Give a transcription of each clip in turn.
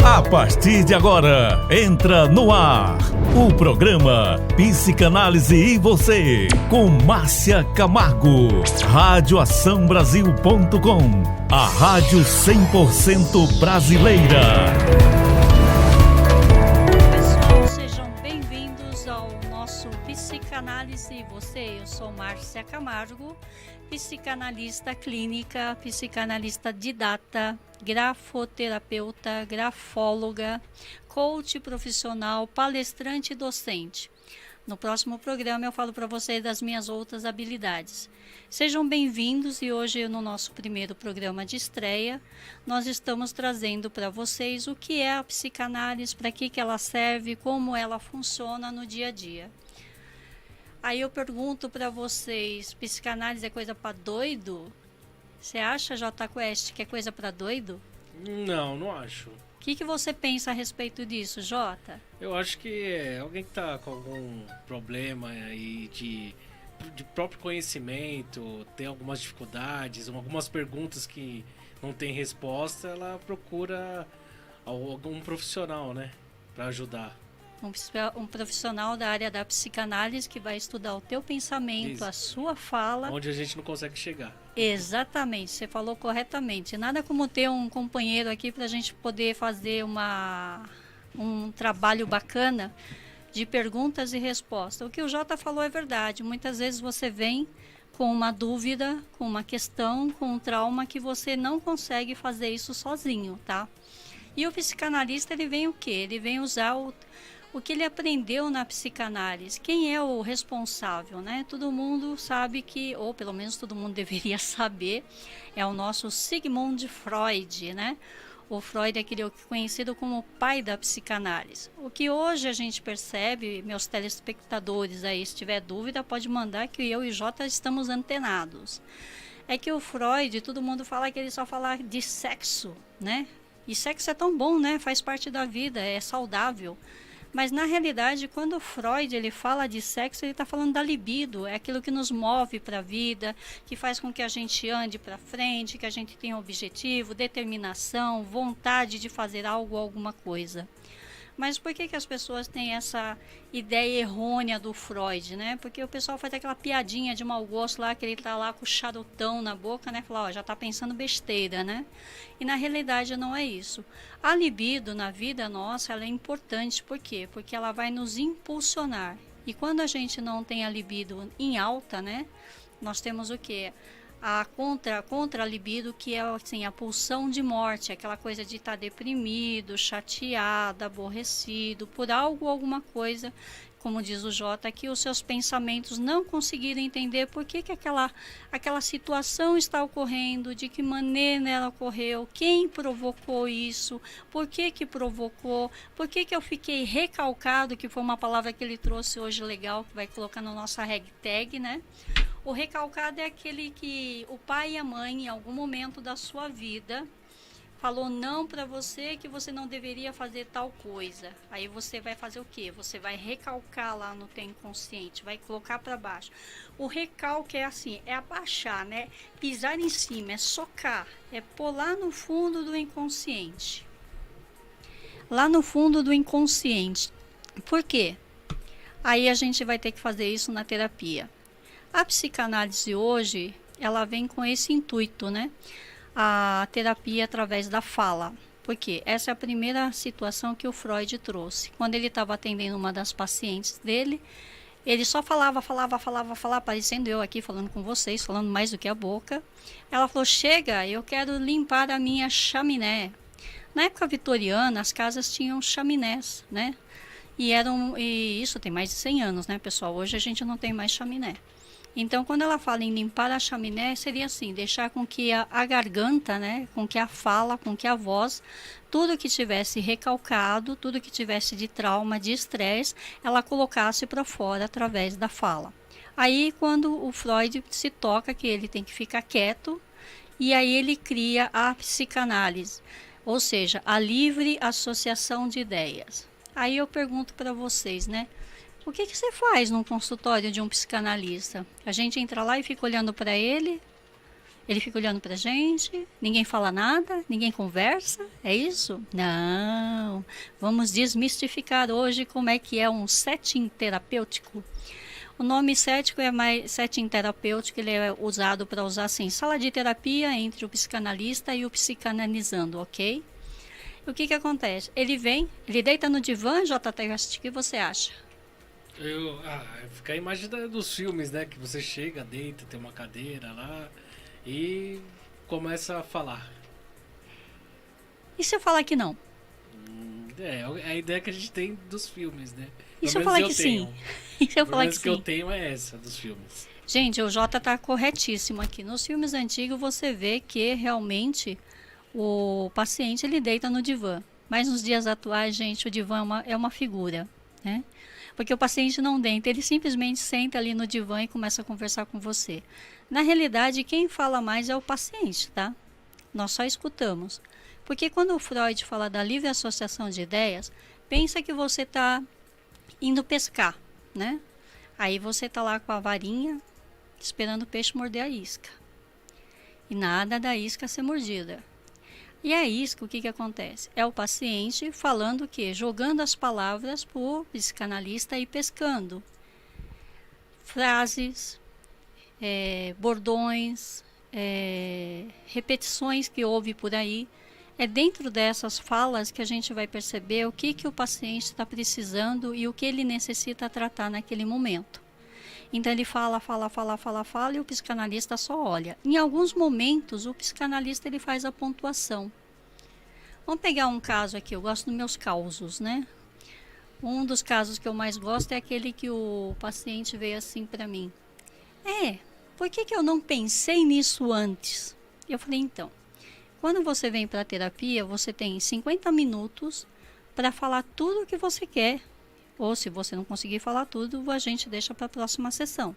A partir de agora, entra no ar o programa Psicanálise e Você, com Márcia Camargo. Radioaçãobrasil.com, a rádio 100% brasileira. Pessoal, sejam bem-vindos ao nosso Psicanálise e Você. Eu sou Márcia Camargo, psicanalista clínica, psicanalista didata, grafoterapeuta, grafóloga, coach profissional, palestrante e docente. No próximo programa eu falo para vocês das minhas outras habilidades. Sejam bem-vindos e hoje no nosso primeiro programa de estreia nós estamos trazendo para vocês o que é a psicanálise, para que ela serve, como ela funciona no dia a dia. Aí eu pergunto para vocês, psicanálise é coisa para doido? Você acha, J Quest, que é coisa para doido? Não acho. O que você pensa a respeito disso, Jota? Eu acho que alguém que está com algum problema aí de próprio conhecimento, tem algumas dificuldades, algumas perguntas que não tem resposta, ela procura algum profissional, né, para ajudar. Um profissional da área da psicanálise que vai estudar o teu pensamento, Isso. a sua fala. Onde a gente não consegue chegar. Exatamente, você falou corretamente. Nada como ter um companheiro aqui para a gente poder fazer um trabalho bacana de perguntas e respostas. O que o Jota falou é verdade. Muitas vezes você vem com uma dúvida, com uma questão, com um trauma que você não consegue fazer isso sozinho, tá? E o psicanalista, ele vem o quê? Ele vem usar o que ele aprendeu na psicanálise. Quem é o responsável, né? Todo mundo sabe que, ou pelo menos todo mundo deveria saber, é o nosso Sigmund Freud, né? O Freud é aquele conhecido como o pai da psicanálise. O que hoje a gente percebe, meus telespectadores aí, se tiver dúvida, pode mandar que eu e Jota estamos antenados. É que o Freud, todo mundo fala que ele só fala de sexo, né? E sexo é tão bom, né? Faz parte da vida, é saudável. Mas na realidade, quando o Freud ele fala de sexo, ele está falando da libido, é aquilo que nos move para a vida, que faz com que a gente ande para frente, que a gente tenha objetivo, determinação, vontade de fazer algo, alguma coisa. Mas por que as pessoas têm essa ideia errônea do Freud, né? Porque o pessoal faz aquela piadinha de mau gosto lá, que ele tá lá com o charutão na boca, né? Fala, ó, já tá pensando besteira, né? E na realidade não é isso. A libido na vida nossa, ela é importante, por quê? Porque ela vai nos impulsionar. E quando a gente não tem a libido em alta, né? Nós temos o quê? A contra a libido, que é assim, a pulsão de morte, aquela coisa de estar deprimido, chateado, aborrecido por algo, alguma coisa, como diz o Jota, que os seus pensamentos não conseguiram entender por que aquela situação está ocorrendo, de que maneira ela ocorreu, quem provocou isso, por que provocou, por que eu fiquei recalcado, que foi uma palavra que ele trouxe hoje legal, que vai colocar na nossa hashtag, né? O recalcado é aquele que o pai e a mãe, em algum momento da sua vida, falou não para você, que você não deveria fazer tal coisa. Aí você vai fazer o quê? Você vai recalcar lá no teu inconsciente, vai colocar para baixo. O recalque é assim, é abaixar, né? Pisar em cima, é socar, é pôr lá no fundo do inconsciente. Lá no fundo do inconsciente. Por quê? Aí a gente vai ter que fazer isso na terapia. A psicanálise hoje, ela vem com esse intuito, né? A terapia através da fala. Porque essa é a primeira situação que o Freud trouxe. Quando ele estava atendendo uma das pacientes dele, ele só falava, parecendo eu aqui falando com vocês, falando mais do que a boca. Ela falou, chega, eu quero limpar a minha chaminé. Na época vitoriana, as casas tinham chaminés, né? E isso tem mais de 100 anos, né, pessoal? Hoje a gente não tem mais chaminé. Então, quando ela fala em limpar a chaminé, seria assim, deixar com que a garganta, né, com que a fala, com que a voz, tudo que tivesse recalcado, tudo que tivesse de trauma, de estresse, ela colocasse para fora através da fala. Aí, quando o Freud se toca que ele tem que ficar quieto, e aí ele cria a psicanálise, ou seja, a livre associação de ideias. Aí eu pergunto para vocês, né? O que você faz num consultório de um psicanalista? A gente entra lá e fica olhando para ele Ele fica olhando pra gente, ninguém fala nada, ninguém conversa, é isso? Não, vamos desmistificar hoje como é que é um setting terapêutico. O nome setting terapêutico, ele é usado para usar assim, sala de terapia entre o psicanalista e o psicanalizando, ok? O que acontece? Ele vem, ele deita no divã, JTS, o que você acha? Fica a imagem dos filmes, né? Que você chega, deita, tem uma cadeira lá e começa a falar. E se eu falar que não? É a ideia que a gente tem dos filmes, né? E se eu falar que sim? E se eu falar que sim? Que eu tenho é essa, dos filmes. Gente, o Jota tá corretíssimo aqui. Nos filmes antigos você vê que realmente o paciente ele deita no divã. Mas nos dias atuais, gente, o divã é uma figura, né? Porque o paciente não deita, ele simplesmente senta ali no divã e começa a conversar com você. Na realidade, quem fala mais é o paciente, tá? Nós só escutamos. Porque quando o Freud fala da livre associação de ideias, pensa que você está indo pescar, né? Aí você está lá com a varinha, esperando o peixe morder a isca. E nada da isca ser mordida. E a isca, o que acontece? É o paciente falando o quê? Jogando as palavras para o psicanalista e pescando. Frases, bordões, repetições que houve por aí. É dentro dessas falas que a gente vai perceber o que o paciente está precisando e o que ele necessita tratar naquele momento. Então ele fala e o psicanalista só olha. Em alguns momentos o psicanalista ele faz a pontuação. Vamos pegar um caso aqui, eu gosto dos meus causos, né? Um dos casos que eu mais gosto é aquele que o paciente veio assim para mim. Por que eu não pensei nisso antes? Eu falei, então, quando você vem para a terapia, você tem 50 minutos para falar tudo o que você quer. Ou se você não conseguir falar tudo, a gente deixa para a próxima sessão.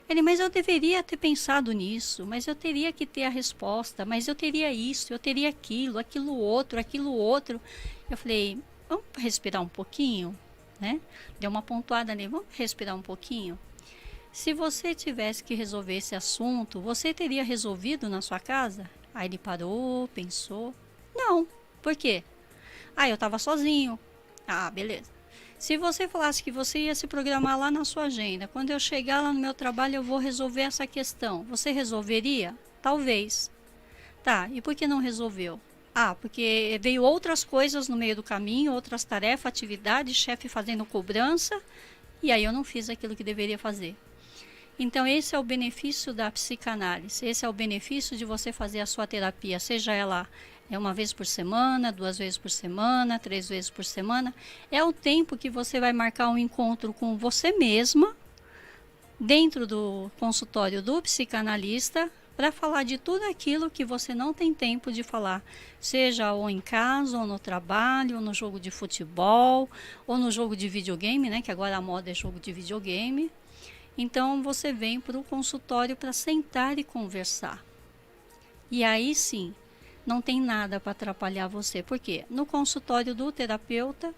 Ele, mas eu deveria ter pensado nisso, mas eu teria que ter a resposta, mas eu teria isso, eu teria aquilo outro. Eu falei, vamos respirar um pouquinho, né? Deu uma pontuada ali, vamos respirar um pouquinho. Se você tivesse que resolver esse assunto, você teria resolvido na sua casa? Aí ele parou, pensou. Não, por quê? Eu estava sozinho. Beleza. Se você falasse que você ia se programar lá na sua agenda, quando eu chegar lá no meu trabalho eu vou resolver essa questão, você resolveria? Talvez. Tá, e por que não resolveu? Porque veio outras coisas no meio do caminho, outras tarefas, atividades, chefe fazendo cobrança, e aí eu não fiz aquilo que deveria fazer. Então esse é o benefício da psicanálise, esse é o benefício de você fazer a sua terapia, seja ela uma vez por semana, 2 vezes por semana, 3 vezes por semana. É o tempo que você vai marcar um encontro com você mesma, dentro do consultório do psicanalista, para falar de tudo aquilo que você não tem tempo de falar, seja ou em casa, ou no trabalho, ou no jogo de futebol, ou no jogo de videogame, né? Que agora a moda é jogo de videogame. Então você vem para o consultório para sentar e conversar. E aí sim, não tem nada para atrapalhar você. Por quê? No consultório do terapeuta,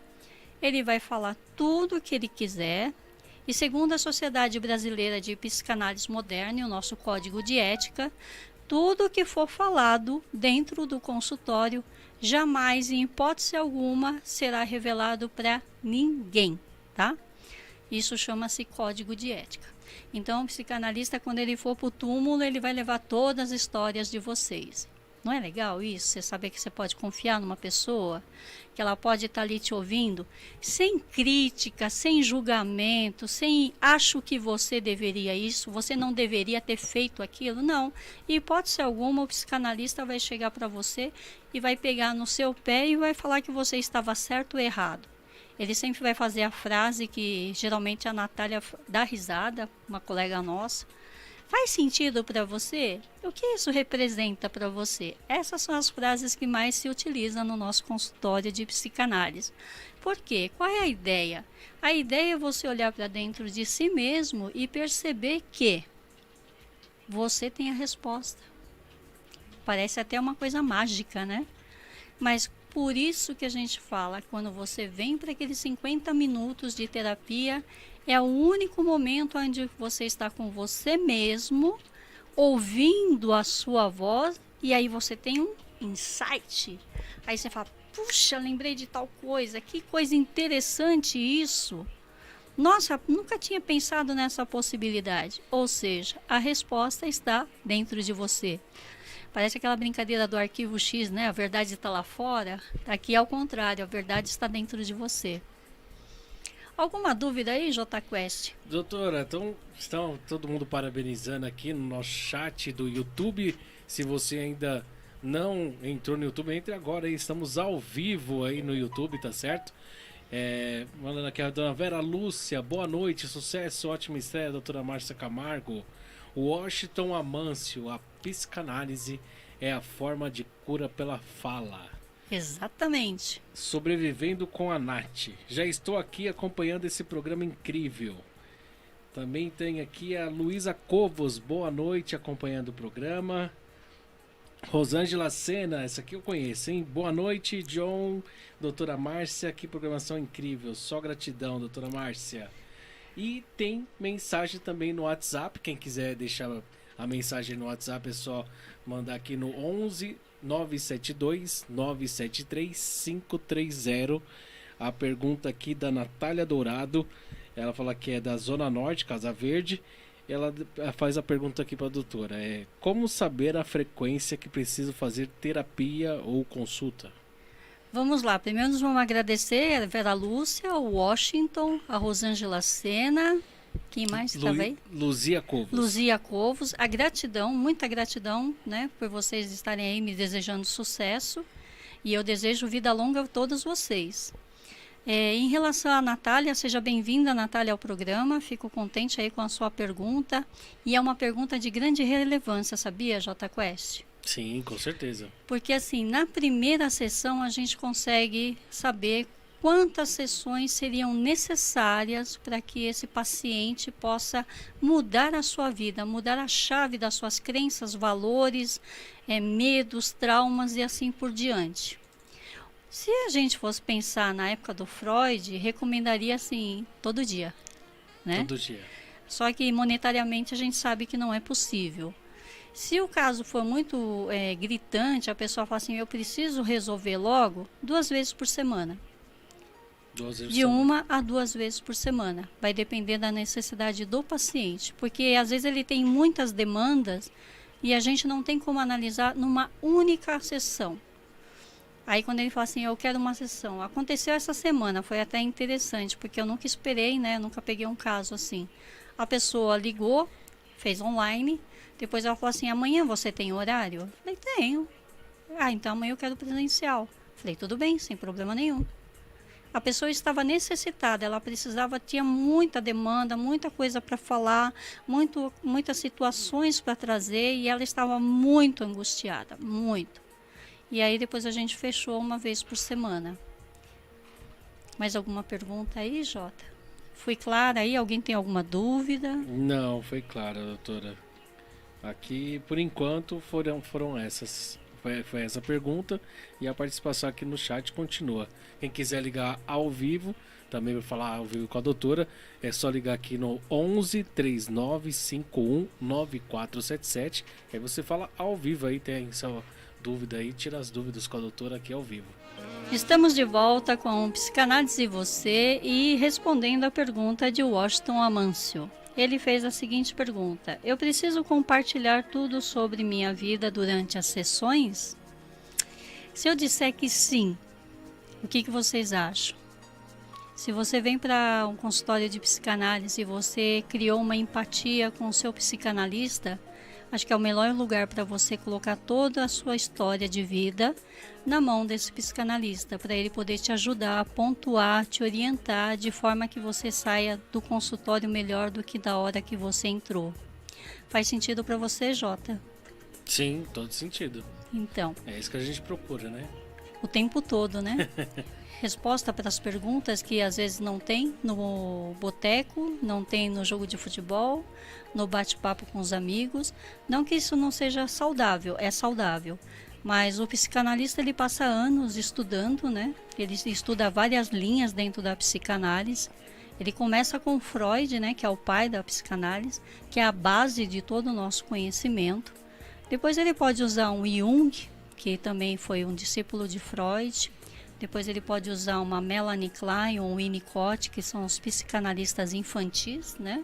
ele vai falar tudo o que ele quiser. E segundo a Sociedade Brasileira de Psicanálise Moderna e o nosso Código de Ética, tudo o que for falado dentro do consultório, jamais, em hipótese alguma, será revelado para ninguém, tá? Isso chama-se Código de Ética. Então, o psicanalista, quando ele for para o túmulo, ele vai levar todas as histórias de vocês. Não é legal isso? Você saber que você pode confiar numa pessoa, que ela pode estar ali te ouvindo, sem crítica, sem julgamento, sem acho que você deveria isso, você não deveria ter feito aquilo. Não. Em hipótese alguma, o psicanalista vai chegar para você e vai pegar no seu pé e vai falar que você estava certo ou errado. Ele sempre vai fazer a frase que geralmente a Natália dá risada, uma colega nossa. Faz sentido para você? O que isso representa para você? Essas são as frases que mais se utilizam no nosso consultório de psicanálise. Por quê? Qual é a ideia? A ideia é você olhar para dentro de si mesmo e perceber que você tem a resposta. Parece até uma coisa mágica, né? Mas por isso que a gente fala, quando você vem para aqueles 50 minutos de terapia, é o único momento onde você está com você mesmo, ouvindo a sua voz, e aí você tem um insight. Aí você fala, puxa, lembrei de tal coisa, que coisa interessante isso. Nossa, nunca tinha pensado nessa possibilidade. Ou seja, a resposta está dentro de você. Parece aquela brincadeira do arquivo X, né? A verdade está lá fora. Aqui é o contrário, a verdade está dentro de você. Alguma dúvida aí, J Quest? Doutora, então estão todo mundo parabenizando aqui no nosso chat do YouTube. Se você ainda não entrou no YouTube, entre agora aí, estamos ao vivo aí no YouTube, tá certo? Mandando aqui a dona Vera Lúcia, boa noite, sucesso, ótima estreia, doutora Márcia Camargo. Washington Amâncio, a psicanálise é a forma de cura pela fala. Exatamente. Sobrevivendo com a Nath. Já estou aqui acompanhando esse programa incrível. Também tem aqui a Luísa Covos, boa noite, acompanhando o programa. Rosângela Sena, essa aqui eu conheço, hein? Boa noite, John, doutora Márcia, que programação incrível, só gratidão, doutora Márcia. E tem mensagem também no WhatsApp, quem quiser deixar a mensagem no WhatsApp é só mandar aqui no 11 972 973 530. A pergunta aqui da Natália Dourado, ela fala que é da Zona Norte, Casa Verde. Ela faz a pergunta aqui para a doutora, como saber a frequência que preciso fazer terapia ou consulta? Vamos lá, primeiro nós vamos agradecer a Vera Lúcia, o Washington, a Rosângela Sena, quem mais estava aí? Luzia Covos. Luzia Covos, a gratidão, muita gratidão, né, por vocês estarem aí me desejando sucesso, e eu desejo vida longa a todos vocês. Em relação à Natália, seja bem-vinda, Natália, ao programa. Fico contente aí com a sua pergunta. E é uma pergunta de grande relevância, sabia, J Quest? Sim, com certeza. Porque assim, na primeira sessão a gente consegue saber quantas sessões seriam necessárias para que esse paciente possa mudar a sua vida, mudar a chave das suas crenças, valores, medos, traumas e assim por diante. Se a gente fosse pensar na época do Freud, recomendaria assim, todo dia, né? Todo dia. Só que monetariamente a gente sabe que não é possível. Se o caso for muito gritante, a pessoa fala assim, eu preciso resolver logo, 2 vezes por semana. 2 vezes De 1 a 2 vezes por semana. Vai depender da necessidade do paciente. Porque às vezes ele tem muitas demandas e a gente não tem como analisar numa única sessão. Aí quando ele fala assim, eu quero uma sessão. Aconteceu essa semana, foi até interessante, porque eu nunca esperei, né? Nunca peguei um caso assim. A pessoa ligou, fez online, depois ela falou assim, amanhã você tem horário? Eu falei, tenho. Então amanhã eu quero presencial. Falei, tudo bem, sem problema nenhum. A pessoa estava necessitada, ela precisava, tinha muita demanda, muita coisa para falar, muitas situações para trazer e ela estava muito angustiada, muito. E aí depois a gente fechou 1 vez por semana. Mais alguma pergunta aí, Jota? Fui clara aí? Alguém tem alguma dúvida? Não, foi clara, doutora. Aqui, por enquanto, foram essas. Foi essa pergunta e a participação aqui no chat continua. Quem quiser ligar ao vivo, também vai falar ao vivo com a doutora, é só ligar aqui no 11 39 51 9477. Aí você fala ao vivo aí, tem sua dúvida aí, tira as dúvidas com a doutora aqui ao vivo. Estamos de volta com Psicanálise e Você e respondendo a pergunta de Washington Amâncio. Ele fez a seguinte pergunta: eu preciso compartilhar tudo sobre minha vida durante as sessões? Se eu disser que sim, o que vocês acham? Se você vem para um consultório de psicanálise e você criou uma empatia com o seu psicanalista, acho que é o melhor lugar para você colocar toda a sua história de vida na mão desse psicanalista, para ele poder te ajudar a pontuar, te orientar, de forma que você saia do consultório melhor do que da hora que você entrou. Faz sentido para você, Jota? Sim, todo sentido. Então. É isso que a gente procura, né? O tempo todo, né? Resposta para as perguntas que às vezes não tem no boteco, não tem no jogo de futebol, no bate-papo com os amigos. Não que isso não seja saudável, é saudável. Mas o psicanalista, ele passa anos estudando, né? Ele estuda várias linhas dentro da psicanálise. Ele começa com Freud, né, que é o pai da psicanálise, que é a base de todo o nosso conhecimento. Depois ele pode usar um Jung, que também foi um discípulo de Freud. Depois ele pode usar uma Melanie Klein ou um Winnicott, que são os psicanalistas infantis, né?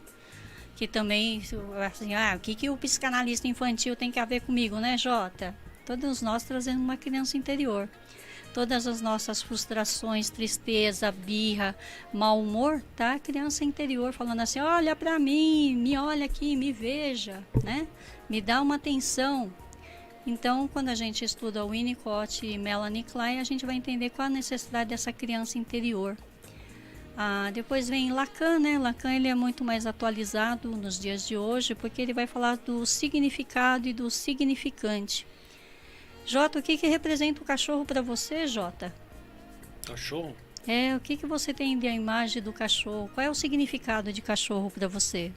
Que também, assim, o que o psicanalista infantil tem que a ver comigo, né, Jota? Todos nós trazemos uma criança interior. Todas as nossas frustrações, tristeza, birra, mau humor, tá? A criança interior falando assim, olha pra mim, me olha aqui, me veja, né? Me dá uma atenção. Então, quando a gente estuda o Winnicott e Melanie Klein, a gente vai entender qual a necessidade dessa criança interior. Depois vem Lacan, né? Lacan ele é muito mais atualizado nos dias de hoje, porque ele vai falar do significado e do significante. Jota, o que representa o cachorro para você, Jota? Cachorro? O que você tem de imagem do cachorro? Qual é o significado de cachorro para você?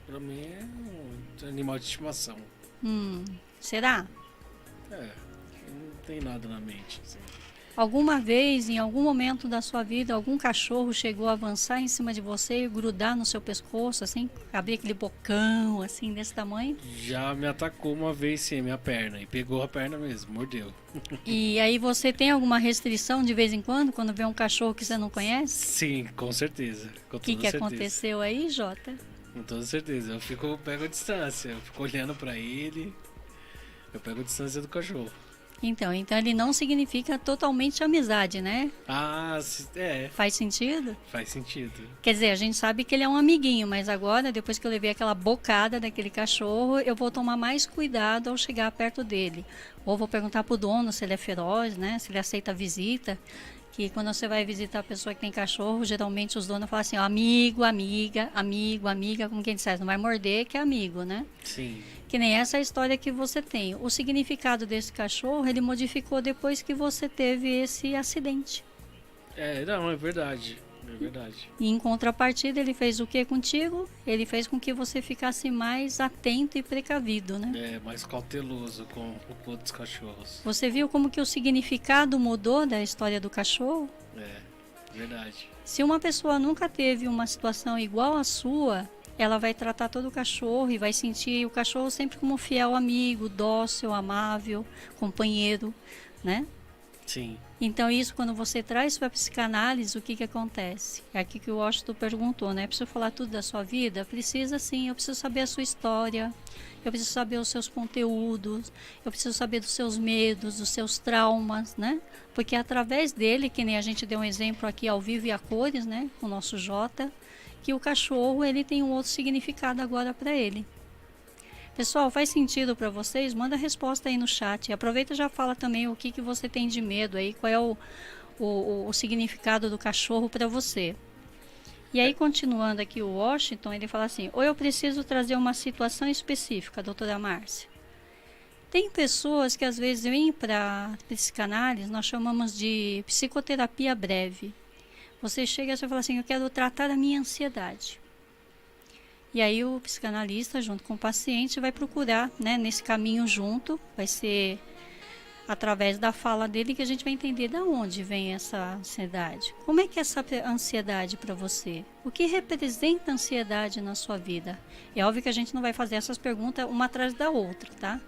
Para mim é um animal de estimação. Será? Não tem nada na mente. Assim. Alguma vez, em algum momento da sua vida, algum cachorro chegou a avançar em cima de você e grudar no seu pescoço, assim, abrir aquele bocão, assim, desse tamanho? Já me atacou uma vez, sim, minha perna, e pegou a perna mesmo, mordeu. E aí você tem alguma restrição de vez em quando vê um cachorro que você não conhece? Sim, com certeza. O que aconteceu aí, Jota? Com toda certeza. Eu pego a distância, eu fico olhando pra ele, eu pego a distância do cachorro. Então ele não significa totalmente amizade, né? Faz sentido? Faz sentido. Quer dizer, a gente sabe que ele é um amiguinho, mas agora, depois que eu levei aquela bocada daquele cachorro, eu vou tomar mais cuidado ao chegar perto dele. Ou vou perguntar pro dono se ele é feroz, né? Se ele aceita a visita. Que quando você vai visitar a pessoa que tem cachorro, geralmente os donos falam assim, amigo, amiga, amigo, amiga, como quem disser, não vai morder que é amigo, né? Sim. Que nem essa história que você tem. O significado desse cachorro, ele modificou depois que você teve esse acidente. Não, é verdade. É verdade. E em contrapartida, ele fez o que contigo? Ele fez com que você ficasse mais atento e precavido, né? Mais cauteloso com outros cachorros. Você viu como que o significado mudou da história do cachorro? Verdade. Se uma pessoa nunca teve uma situação igual à sua, ela vai tratar todo o cachorro e vai sentir o cachorro sempre como um fiel amigo, dócil, amável, companheiro, né? Sim. Então isso, quando você traz para a psicanálise, o que acontece? É aqui que o Washington perguntou, né? Preciso falar tudo da sua vida? Precisa sim, eu preciso saber a sua história, eu preciso saber os seus conteúdos, eu preciso saber dos seus medos, dos seus traumas, né? Porque através dele, que nem a gente deu um exemplo aqui ao vivo e a cores, né? O nosso Jota, que o cachorro ele tem um outro significado agora para ele. Pessoal, faz sentido para vocês? Manda a resposta aí no chat. Aproveita e já fala também o que você tem de medo aí, qual é o significado do cachorro para você. E aí, continuando aqui o Washington, ele fala assim, ou eu preciso trazer uma situação específica, doutora Márcia. Tem pessoas que às vezes vêm para psicanálise, nós chamamos de psicoterapia breve. Você chega e fala assim, eu quero tratar a minha ansiedade. E aí o psicanalista, junto com o paciente, vai procurar, né, nesse caminho junto, vai ser através da fala dele que a gente vai entender de onde vem essa ansiedade. Como é que é essa ansiedade para você? O que representa a ansiedade na sua vida? É óbvio que a gente não vai fazer essas perguntas uma atrás da outra, tá?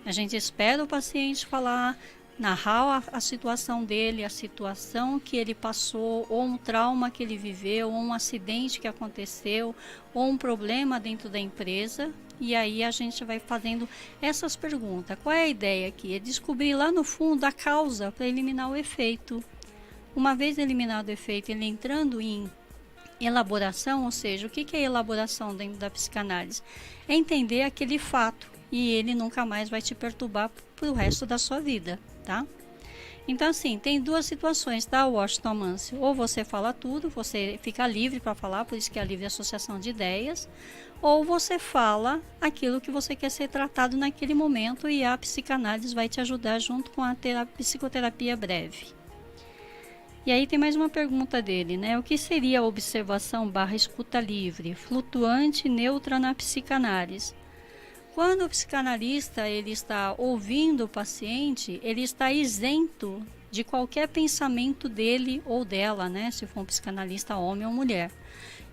A gente espera o paciente falar, narrar a situação dele, a situação que ele passou, ou um trauma que ele viveu, ou um acidente que aconteceu, ou um problema dentro da empresa. E aí a gente vai fazendo essas perguntas. Qual é a ideia aqui? É descobrir lá no fundo a causa para eliminar o efeito. Uma vez eliminado o efeito, ele entrando em elaboração, ou seja, o que é elaboração dentro da psicanálise? É entender aquele fato e ele nunca mais vai te perturbar para o resto da sua vida, tá? Então, assim, tem duas situações, tá, Washington Amâncio? Ou você fala tudo, você fica livre para falar, por isso que é a livre associação de ideias, ou você fala aquilo que você quer ser tratado naquele momento e a psicanálise vai te ajudar junto com a psicoterapia breve. E aí tem mais uma pergunta dele, né? O que seria a observação / escuta livre, flutuante e neutra na psicanálise? Quando o psicanalista ele está ouvindo o paciente, ele está isento de qualquer pensamento dele ou dela, né? Se for um psicanalista homem ou mulher.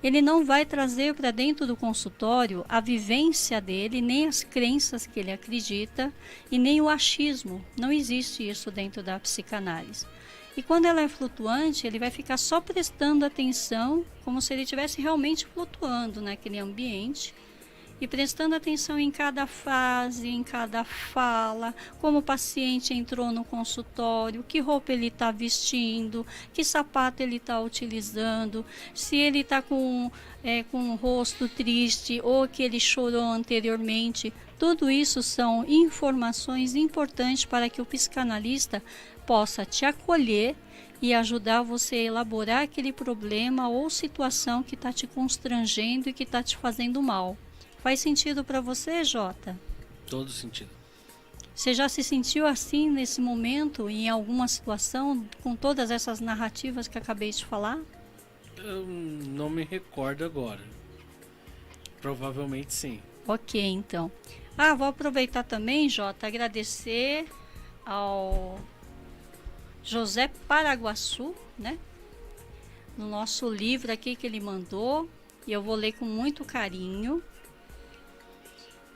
Ele não vai trazer para dentro do consultório a vivência dele, nem as crenças que ele acredita e nem o achismo. Não existe isso dentro da psicanálise. E quando ela é flutuante, ele vai ficar só prestando atenção, como se ele estivesse realmente flutuando naquele ambiente, e prestando atenção em cada frase, em cada fala, como o paciente entrou no consultório, que roupa ele está vestindo, que sapato ele está utilizando, se ele está com o rosto triste ou que ele chorou anteriormente. Tudo isso são informações importantes para que o psicanalista possa te acolher e ajudar você a elaborar aquele problema ou situação que está te constrangendo e que está te fazendo mal. Faz sentido para você, Jota? Todo sentido. Você já se sentiu assim nesse momento, em alguma situação, com todas essas narrativas que acabei de falar? Eu não me recordo agora. Provavelmente sim. Ok, então. Vou aproveitar também, Jota, agradecer ao José Paraguaçu, né? No nosso livro aqui que ele mandou, e eu vou ler com muito carinho.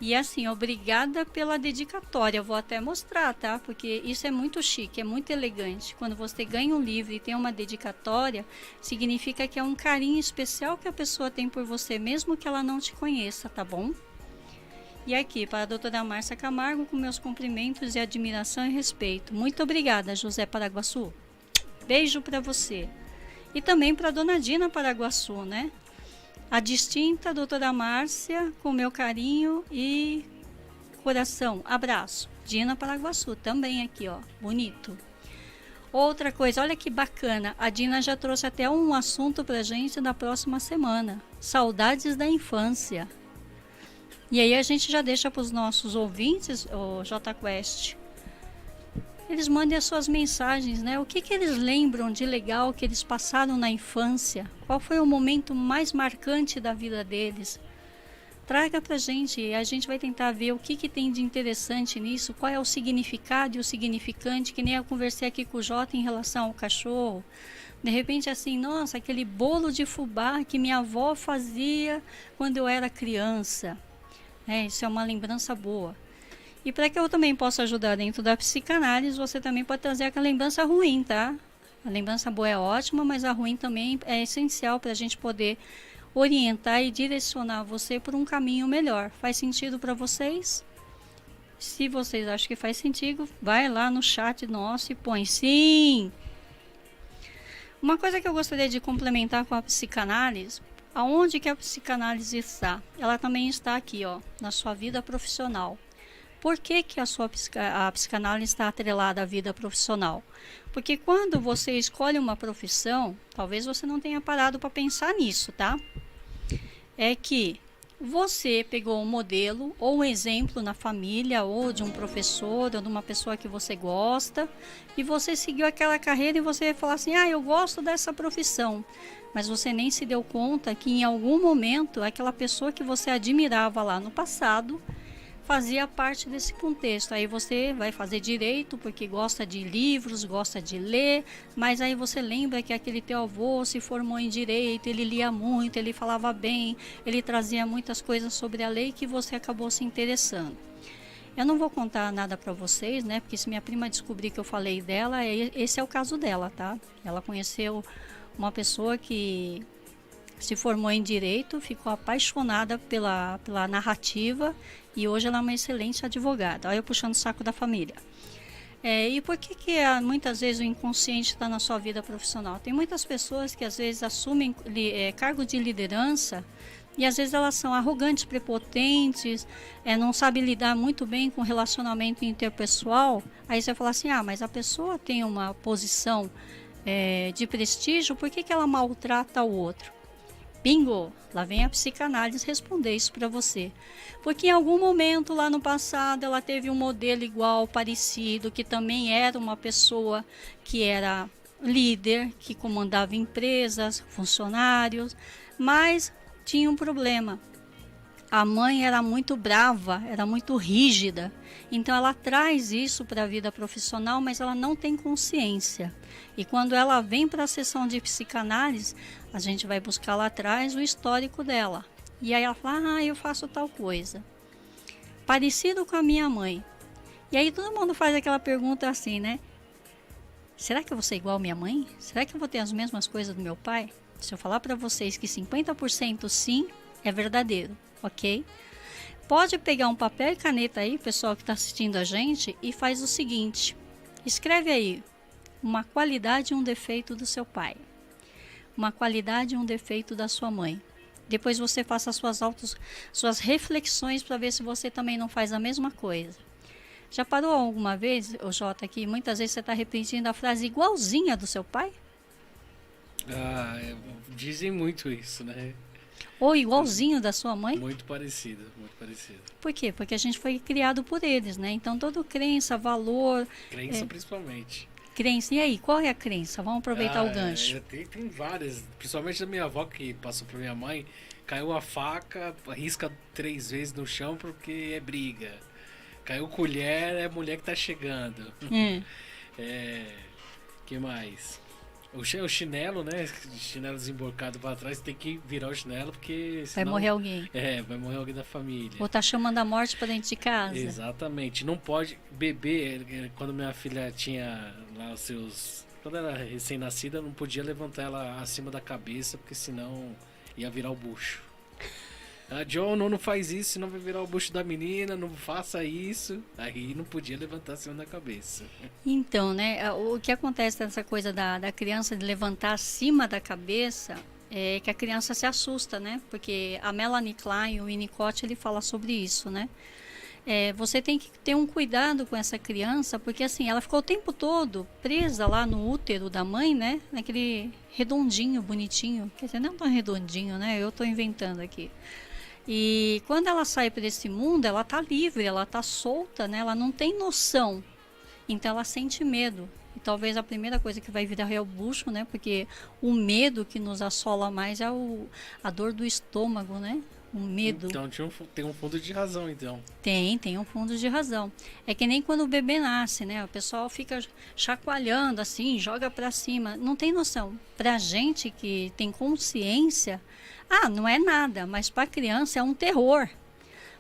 E assim, obrigada pela dedicatória. Eu vou até mostrar, tá? Porque isso é muito chique, é muito elegante. Quando você ganha um livro e tem uma dedicatória, significa que é um carinho especial que a pessoa tem por você, mesmo que ela não te conheça, tá bom? E aqui, para a doutora Márcia Camargo, com meus cumprimentos e admiração e respeito. Muito obrigada, José Paraguaçu. Beijo para você. E também para a dona Dina Paraguaçu, né? A distinta doutora Márcia, com meu carinho e coração. Abraço. Dina Paraguaçu, também aqui, ó. Bonito. Outra coisa, olha que bacana. A Dina já trouxe até um assunto pra gente na próxima semana. Saudades da infância. E aí a gente já deixa para os nossos ouvintes, o J Quest. Eles mandem as suas mensagens, né? O que eles lembram de legal que eles passaram na infância? Qual foi o momento mais marcante da vida deles? Traga pra gente e a gente vai tentar ver o que tem de interessante nisso, qual é o significado e o significante, que nem eu conversei aqui com o Jota em relação ao cachorro. De repente assim, nossa, aquele bolo de fubá que minha avó fazia quando eu era criança. Isso é uma lembrança boa. E para que eu também possa ajudar dentro da psicanálise, você também pode trazer aquela lembrança ruim, tá? A lembrança boa é ótima, mas a ruim também é essencial para a gente poder orientar e direcionar você por um caminho melhor. Faz sentido para vocês? Se vocês acham que faz sentido, vai lá no chat nosso e põe sim! Uma coisa que eu gostaria de complementar com a psicanálise, aonde que a psicanálise está? Ela também está aqui, ó, na sua vida profissional. Por que a psicanálise está atrelada à vida profissional? Porque quando você escolhe uma profissão, talvez você não tenha parado para pensar nisso, tá? É que você pegou um modelo ou um exemplo na família, ou de um professor, ou de uma pessoa que você gosta, e você seguiu aquela carreira e você falou assim, eu gosto dessa profissão. Mas você nem se deu conta que em algum momento aquela pessoa que você admirava lá no passado fazia parte desse contexto. Aí você vai fazer direito porque gosta de livros, gosta de ler, mas aí você lembra que aquele teu avô se formou em direito, ele lia muito, ele falava bem, ele trazia muitas coisas sobre a lei que você acabou se interessando. Eu não vou contar nada para vocês, né? Porque se minha prima descobrir que eu falei dela, esse é o caso dela, tá? Ela conheceu uma pessoa que se formou em direito, ficou apaixonada pela narrativa e hoje ela é uma excelente advogada. Olha eu puxando o saco da família. E por que muitas vezes o inconsciente está na sua vida profissional? Tem muitas pessoas que às vezes assumem cargo de liderança e às vezes elas são arrogantes, prepotentes, não sabem lidar muito bem com o relacionamento interpessoal. Aí você fala assim, mas a pessoa tem uma posição de prestígio, por que ela maltrata o outro? Bingo! Lá vem a psicanálise responder isso para você. Porque em algum momento lá no passado ela teve um modelo igual, parecido, que também era uma pessoa que era líder, que comandava empresas, funcionários, mas tinha um problema. a mãe era muito brava, era muito rígida. Então ela traz isso para a vida profissional, mas ela não tem consciência. E quando ela vem para a sessão de psicanálise, a gente vai buscar lá atrás o histórico dela. E aí ela fala, eu faço tal coisa. Parecido com a minha mãe. E aí todo mundo faz aquela pergunta assim, né? Será que eu vou ser igual a minha mãe? Será que eu vou ter as mesmas coisas do meu pai? Se eu falar para vocês que 50% sim, é verdadeiro, ok? Pode pegar um papel e caneta aí, pessoal que está assistindo a gente, e faz o seguinte. Escreve aí, uma qualidade e um defeito do seu pai. Uma qualidade e um defeito da sua mãe. Depois você faça suas reflexões para ver se você também não faz a mesma coisa. Já parou alguma vez, Jota, que muitas vezes você está repetindo a frase igualzinha do seu pai? Dizem muito isso, né? Ou igualzinho da sua mãe? Muito parecido, muito parecido. Por quê? Porque a gente foi criado por eles, né? Então, toda crença, valor... Crença principalmente. Crença. E aí, qual é a crença? Vamos aproveitar o gancho. Tem várias, principalmente da minha avó, que passou pra minha mãe, caiu a faca, risca 3 vezes no chão porque é briga. Caiu colher, é a mulher que tá chegando. Que mais? O chinelo, né? Chinelo desemborcado pra trás, tem que virar o chinelo porque senão, vai morrer alguém. Vai morrer alguém da família. Ou tá chamando a morte pra dentro de casa. Exatamente. Não pode beber. Quando minha filha tinha lá os seus... Quando ela era recém-nascida, não podia levantar ela acima da cabeça, porque senão ia virar o bucho. John, não faz isso, senão vai virar o bucho da menina, não faça isso. Aí não podia levantar acima da cabeça. Então, né, o que acontece nessa coisa da criança de levantar acima da cabeça é que a criança se assusta, né? Porque a Melanie Klein, o Winnicott, ele fala sobre isso, né? Você tem que ter um cuidado com essa criança, porque assim, ela ficou o tempo todo presa lá no útero da mãe, né? Naquele redondinho, bonitinho. Quer dizer, não tão redondinho, né? Eu tô inventando aqui. E quando ela sai para esse mundo, ela tá livre, ela tá solta, né? Ela não tem noção. Então ela sente medo. E talvez a primeira coisa que vai virar é o bucho, né? Porque o medo que nos assola mais é a dor do estômago, né? O medo. Então tem um fundo de razão, então. Tem um fundo de razão. É que nem quando o bebê nasce, né? O pessoal fica chacoalhando assim, joga para cima. Não tem noção. Pra gente que tem consciência, não é nada, mas para a criança é um terror.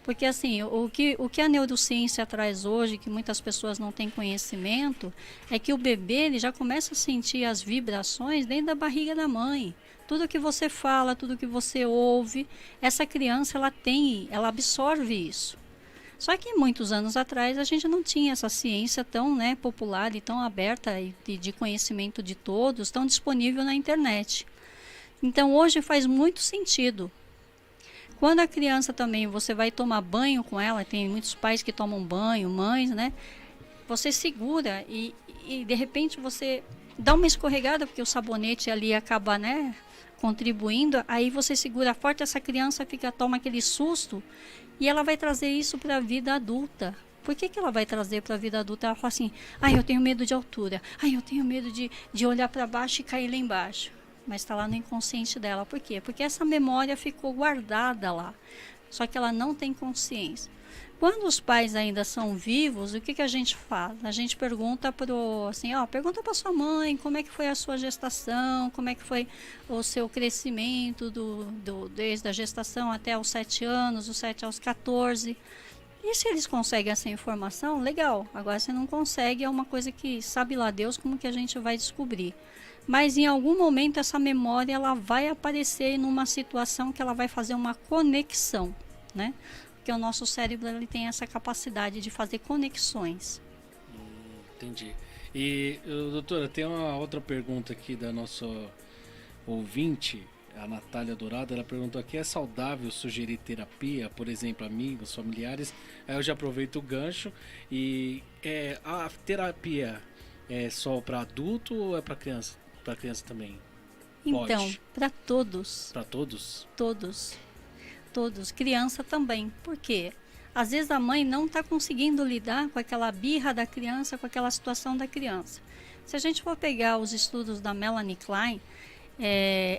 Porque assim, o que a neurociência traz hoje, que muitas pessoas não têm conhecimento, é que o bebê ele já começa a sentir as vibrações dentro da barriga da mãe. Tudo que você fala, tudo que você ouve, essa criança ela absorve isso. Só que muitos anos atrás a gente não tinha essa ciência tão popular e tão aberta e de conhecimento de todos, tão disponível na internet. Então hoje faz muito sentido. Quando a criança também, você vai tomar banho com ela, tem muitos pais que tomam banho, mães, né? Você segura e de repente você dá uma escorregada, porque o sabonete ali acaba, né, contribuindo, aí você segura forte, essa criança toma aquele susto e ela vai trazer isso para a vida adulta. Por que ela vai trazer para a vida adulta? Ela fala assim, eu tenho medo de altura, eu tenho medo de olhar para baixo e cair lá embaixo. Mas está lá no inconsciente dela. Por quê? Porque essa memória ficou guardada lá. Só que ela não tem consciência. Quando os pais ainda são vivos, o que a gente faz? A gente pergunta pergunta para sua mãe como é que foi a sua gestação, como é que foi o seu crescimento desde a gestação até os 7 anos, dos 7 aos 14. E se eles conseguem essa informação, legal. Agora, se não consegue, é uma coisa que sabe lá Deus como que a gente vai descobrir. Mas em algum momento essa memória ela vai aparecer numa situação que ela vai fazer uma conexão, né? Porque o nosso cérebro ele tem essa capacidade de fazer conexões. Entendi. E, doutora, tem uma outra pergunta aqui da nossa ouvinte, a Natália Dourado. Ela perguntou aqui, é saudável sugerir terapia, por exemplo, amigos, familiares? Aí eu já aproveito o gancho. E a terapia é só para adulto ou é para criança? Para criança também? Então, para todos. Para todos? Todos. Criança também. Por quê? Às vezes a mãe não está conseguindo lidar com aquela birra da criança, com aquela situação da criança. Se a gente for pegar os estudos da Melanie Klein,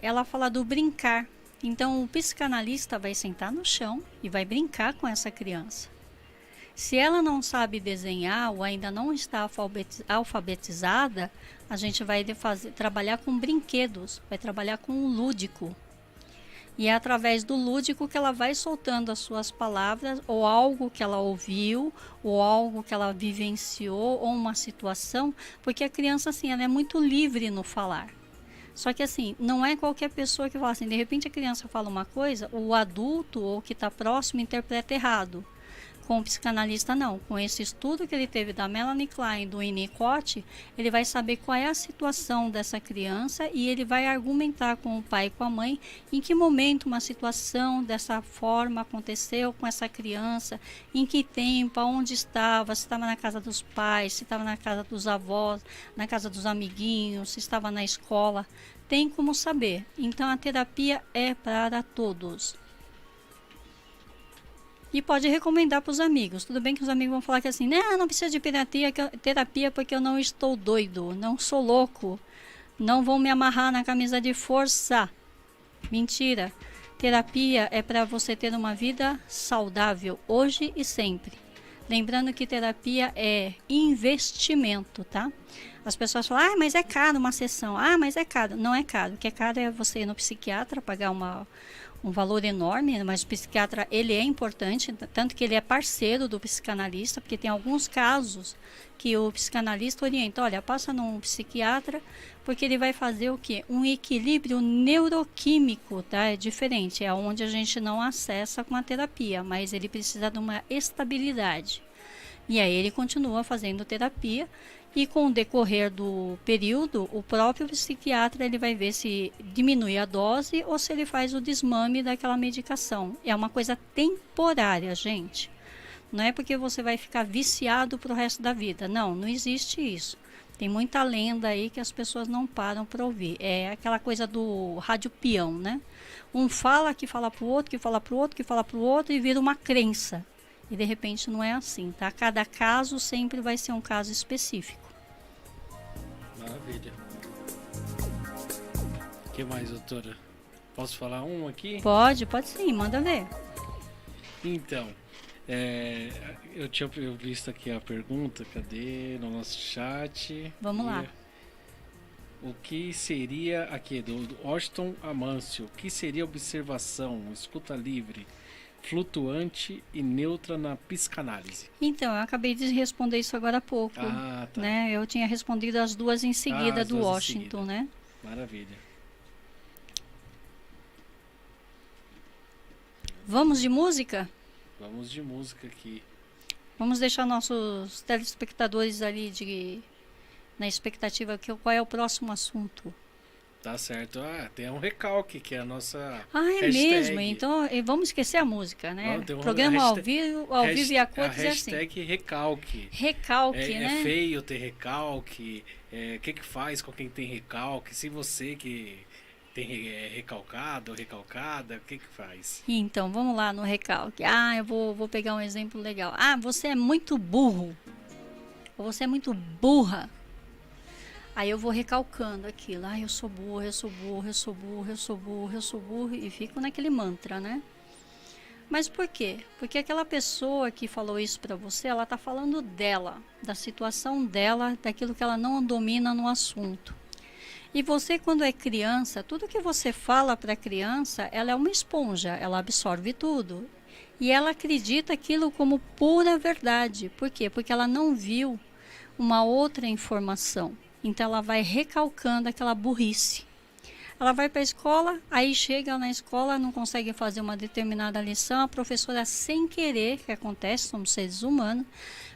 ela fala do brincar. Então, o psicanalista vai sentar no chão e vai brincar com essa criança. Se ela não sabe desenhar ou ainda não está alfabetizada, a gente vai trabalhar com brinquedos, vai trabalhar com o lúdico. E é através do lúdico que ela vai soltando as suas palavras, ou algo que ela ouviu, ou algo que ela vivenciou, ou uma situação, porque a criança, assim, ela é muito livre no falar. Só que, assim, não é qualquer pessoa que fala assim, de repente a criança fala uma coisa, o adulto ou que está próximo interpreta errado. Com o psicanalista, não. Com esse estudo que ele teve da Melanie Klein, do Winnicott, ele vai saber qual é a situação dessa criança e ele vai argumentar com o pai e com a mãe em que momento uma situação dessa forma aconteceu com essa criança, em que tempo, aonde estava, se estava na casa dos pais, se estava na casa dos avós, na casa dos amiguinhos, se estava na escola. Tem como saber. Então, a terapia é para todos. E pode recomendar para os amigos. Tudo bem que os amigos vão falar que assim, não precisa de terapia porque eu não estou doido, não sou louco, não vou me amarrar na camisa de força. Mentira. Terapia é para você ter uma vida saudável, hoje e sempre. Lembrando que terapia é investimento, tá? As pessoas falam, mas é caro uma sessão. Mas é caro. Não é caro. O que é caro é você ir no psiquiatra, pagar um valor enorme, mas o psiquiatra, ele é importante, tanto que ele é parceiro do psicanalista, porque tem alguns casos que o psicanalista orienta, olha, passa num psiquiatra, porque ele vai fazer o quê? Um equilíbrio neuroquímico, tá? É diferente, é onde a gente não acessa com a terapia, mas ele precisa de uma estabilidade. E aí ele continua fazendo terapia, e com o decorrer do período, o próprio psiquiatra ele vai ver se diminui a dose ou se ele faz o desmame daquela medicação. É uma coisa temporária, gente. Não é porque você vai ficar viciado para o resto da vida. Não, não existe isso. Tem muita lenda aí que as pessoas não param para ouvir. É aquela coisa do rádio peão, né? Um fala que fala para o outro, que fala para o outro, que fala para o outro e vira uma crença. E de repente não é assim, tá? Cada caso sempre vai ser um caso específico. Maravilha. O que mais, doutora? Posso falar um aqui? Pode sim, manda ver. Então, eu tinha visto aqui a pergunta, cadê? No nosso chat. Vamos lá. O que seria, aqui, do Washington Amâncio, o que seria observação, escuta livre, flutuante e neutra na psicanálise? Então, eu acabei de responder isso agora há pouco. Tá. Né? Eu tinha respondido as duas em seguida do Washington, né? Maravilha. Vamos de música? Vamos de música aqui. Vamos deixar nossos telespectadores ali na expectativa que qual é o próximo assunto. Tá certo. Tem um recalque, que é a nossa é hashtag. mesmo? Então, vamos esquecer a música, né? Não, programa ao vivo e a cor dizer assim. Hashtag recalque. Recalque, né? É feio ter recalque. O que faz com quem tem recalque? Se você que tem recalcado ou recalcada, o que faz? Então, vamos lá no recalque. Eu vou pegar um exemplo legal. Você é muito burro. Ou você é muito burra. Aí eu vou recalcando aquilo. Eu sou burro, eu sou burro, eu sou burro, eu sou burro, eu sou burro. E fico naquele mantra, né? Mas por quê? Porque aquela pessoa que falou isso pra você, ela tá falando dela, da situação dela, daquilo que ela não domina no assunto. E você, quando é criança, tudo que você fala pra criança, ela é uma esponja, ela absorve tudo. E ela acredita aquilo como pura verdade. Por quê? Porque ela não viu uma outra informação. Então ela vai recalcando aquela burrice. Ela vai para a escola, aí chega na escola, não consegue fazer uma determinada lição, a professora sem querer, que acontece, somos seres humanos,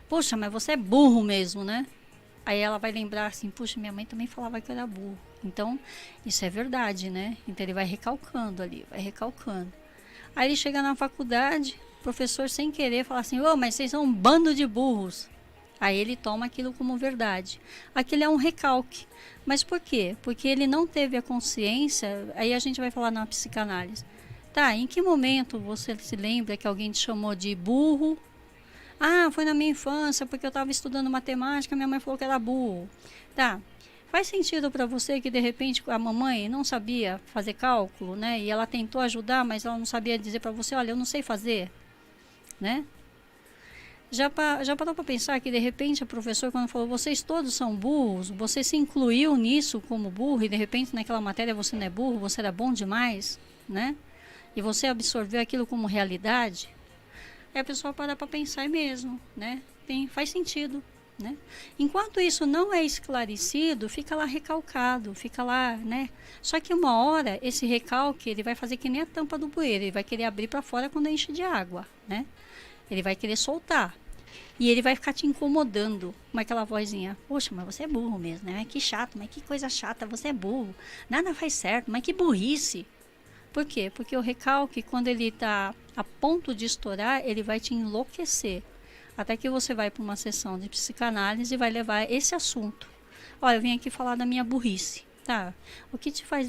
poxa, mas você é burro mesmo, né? Aí ela vai lembrar assim, puxa, minha mãe também falava que eu era burro. Então, isso é verdade, né? Então ele vai recalcando ali, vai recalcando. Aí ele chega na faculdade, o professor sem querer fala assim, mas vocês são um bando de burros. Aí ele toma aquilo como verdade. Aquilo é um recalque. Mas por quê? Porque ele não teve a consciência, aí a gente vai falar na psicanálise. Tá, em que momento você se lembra que alguém te chamou de burro? Foi na minha infância, porque eu estava estudando matemática, minha mãe falou que era burro. Tá, Faz sentido para você que de repente a mamãe não sabia fazer cálculo, né? E ela tentou ajudar, mas ela não sabia dizer para você, olha, eu não sei fazer, né? Já parou para pensar que de repente a professora quando falou, vocês todos são burros, você se incluiu nisso como burro e de repente naquela matéria você não é burro, você era bom demais, né? E você absorveu aquilo como realidade? Aí a pessoa para pensar mesmo, né? Faz sentido. Né? Enquanto isso não é esclarecido, fica lá recalcado, fica lá, né? Só que uma hora esse recalque ele vai fazer que nem a tampa do bueiro, ele vai querer abrir para fora quando enche de água, né? Ele vai querer soltar e ele vai ficar te incomodando com aquela vozinha, poxa, mas você é burro mesmo, né? Que chato, mas que coisa chata, você é burro, nada faz certo, mas que burrice. Por quê? Porque o recalque, quando ele está a ponto de estourar, ele vai te enlouquecer. Até que você vai para uma sessão de psicanálise e vai levar esse assunto. Olha, eu vim aqui falar da minha burrice. Tá, o que te faz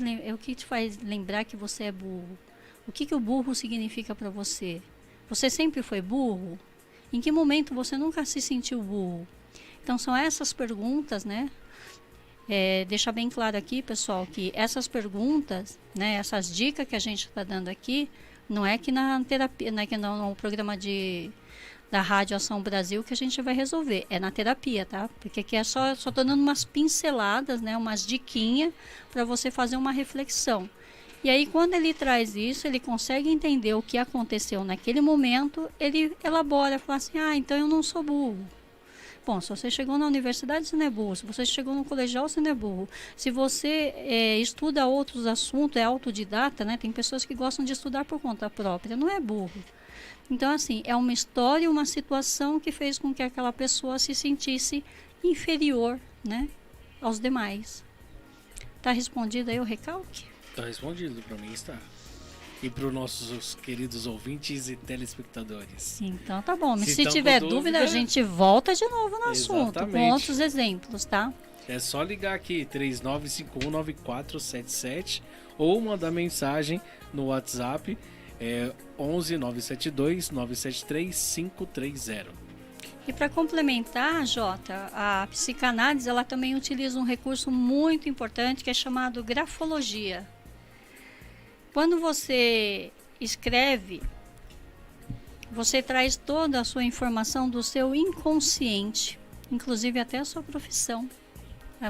lembrar que você é burro? O que o burro significa para você? Você sempre foi burro? Em que momento você nunca se sentiu burro? Então são essas perguntas, né? Deixar bem claro aqui, pessoal, que essas perguntas, né, essas dicas que a gente está dando aqui, não é que na terapia, não é que no programa da Rádio Ação Brasil que a gente vai resolver, é na terapia, tá? Porque aqui é só tô dando umas pinceladas, né, umas diquinhas para você fazer uma reflexão. E aí quando ele traz isso, ele consegue entender o que aconteceu naquele momento, ele elabora, fala assim, então eu não sou burro. Bom, se você chegou na universidade, você não é burro. Se você chegou no colegial, você não é burro. Se você estuda outros assuntos, é autodidata, né? Tem pessoas que gostam de estudar por conta própria, não é burro. Então, assim, é uma história, uma situação que fez com que aquela pessoa se sentisse inferior, né, aos demais. Tá respondido aí o recalque? Tá respondido, para mim está. E para os nossos queridos ouvintes e telespectadores. Então tá bom, mas Se se tiver com dúvida, a gente volta de novo no assunto, com Exatamente. outros exemplos, tá? É só ligar aqui, 39519477, ou mandar mensagem no WhatsApp, 11 972 973 530. E para complementar, Jota, a psicanálise ela também utiliza um recurso muito importante que é chamado grafologia. Quando você escreve, você traz toda a sua informação do seu inconsciente, inclusive até a sua profissão,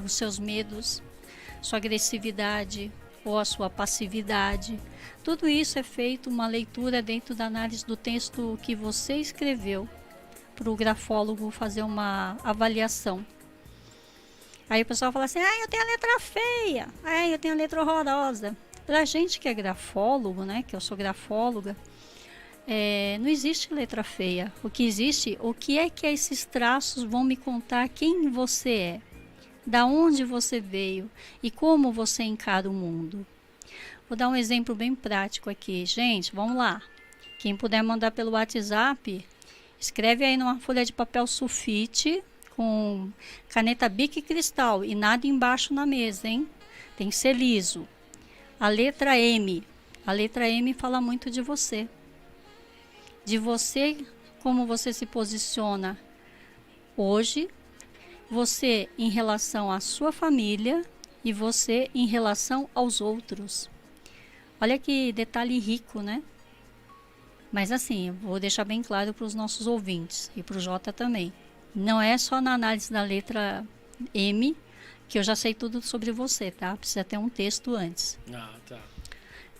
os seus medos, sua agressividade ou a sua passividade. Tudo isso é feito uma leitura dentro da análise do texto que você escreveu para o grafólogo fazer uma avaliação. Aí o pessoal fala assim, eu tenho a letra feia, eu tenho a letra horrorosa. Para a gente que é grafólogo, né, que eu sou grafóloga, não existe letra feia. O que existe, o que é que esses traços vão me contar quem você é, da onde você veio e como você encara o mundo. Vou dar um exemplo bem prático aqui. Gente, vamos lá. Quem puder mandar pelo WhatsApp, escreve aí numa folha de papel sulfite com caneta Bic cristal e nada embaixo na mesa, hein? Tem que ser liso. A letra M. A letra M fala muito de você. De você, como você se posiciona hoje, você em relação à sua família e você em relação aos outros. Olha que detalhe rico, né? Mas assim, vou deixar bem claro para os nossos ouvintes e para o Jota também. Não é só na análise da letra M que eu já sei tudo sobre você, tá? Precisa ter um texto antes. Tá.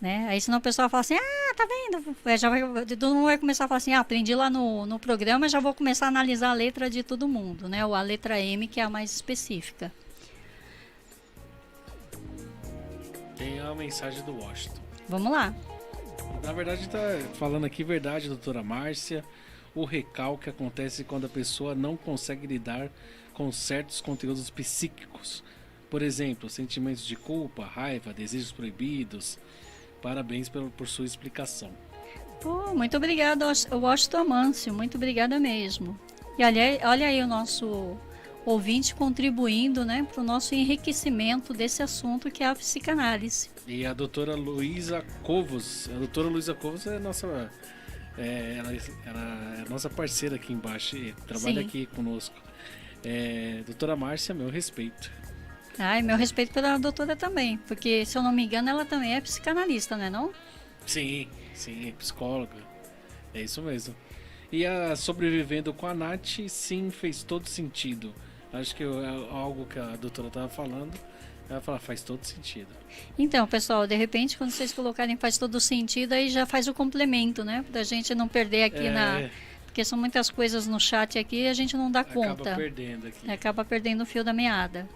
Né? Aí senão o pessoal fala assim, tá vendo? Todo mundo vai começar a falar assim, aprendi lá no programa, já vou começar a analisar a letra de todo mundo, né? Ou a letra M, que é a mais específica. Tem a mensagem do Washington. Vamos lá. Na verdade, tá falando aqui verdade, doutora Márcia. O recalque acontece quando a pessoa não consegue lidar com certos conteúdos psíquicos. Por exemplo, sentimentos de culpa, raiva, desejos proibidos. Parabéns por sua explicação. Muito obrigada, Washington Amâncio. Muito obrigada mesmo. E olha aí o nosso ouvinte contribuindo, né, para o nosso enriquecimento desse assunto que é a psicanálise. E a doutora Luísa Covos. A doutora Luísa Covos é nossa... ela é nossa parceira aqui embaixo, trabalha Sim. aqui conosco. Doutora Márcia, meu respeito. Ai, meu respeito pela doutora também, porque, se eu não me engano, ela também é psicanalista, né, não? Sim, psicóloga. É isso mesmo. E a Sobrevivendo com a Nath, sim, fez todo sentido. Acho que é algo que a doutora estava falando. Ela fala, faz todo sentido. Então, pessoal, de repente, quando vocês colocarem faz todo sentido, aí já faz o complemento, né? Pra gente não perder aqui Porque são muitas coisas no chat aqui e a gente não dá conta. Acaba perdendo aqui. Acaba perdendo o fio da meada.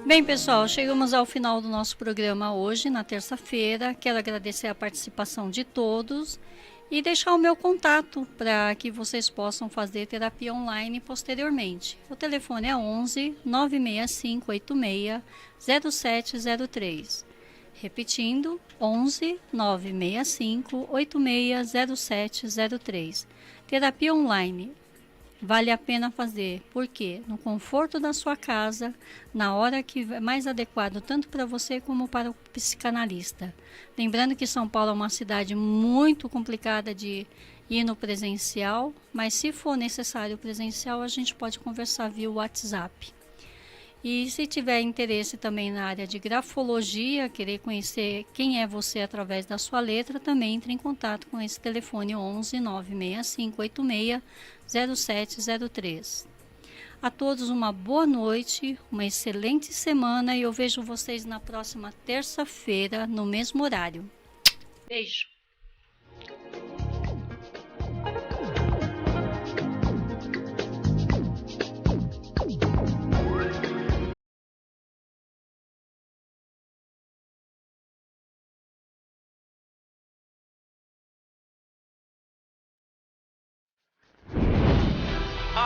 Bem, pessoal, chegamos ao final do nosso programa hoje, na terça-feira. Quero agradecer a participação de todos e deixar o meu contato para que vocês possam fazer terapia online posteriormente. O telefone é 11 965 86 0703. Repetindo, 11 965 86 0703. Terapia online. Vale a pena fazer, porque no conforto da sua casa, na hora que é mais adequado tanto para você como para o psicanalista. Lembrando que São Paulo é uma cidade muito complicada de ir no presencial, mas se for necessário presencial, a gente pode conversar via WhatsApp. E se tiver interesse também na área de grafologia, querer conhecer quem é você através da sua letra, também entre em contato com esse telefone 11 965 86 0703. A todos uma boa noite, uma excelente semana e eu vejo vocês na próxima terça-feira, no mesmo horário. Beijo!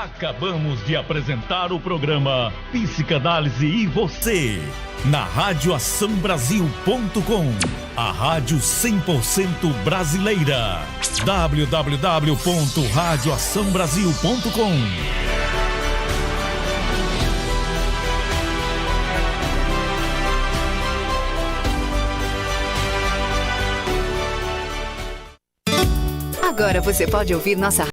Acabamos de apresentar o programa Psicanálise e Você, na radioaçãobrasil.com, a rádio 100% brasileira. www.radioaçãobrasil.com. Agora você pode ouvir nossa.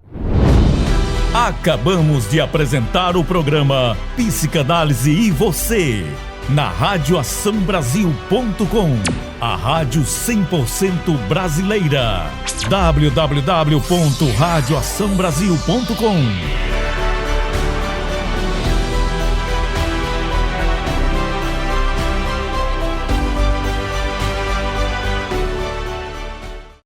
Acabamos de apresentar o programa Psicanálise e Você, na radioaçãobrasil.com, a rádio 100% brasileira. www.radioaçãobrasil.com.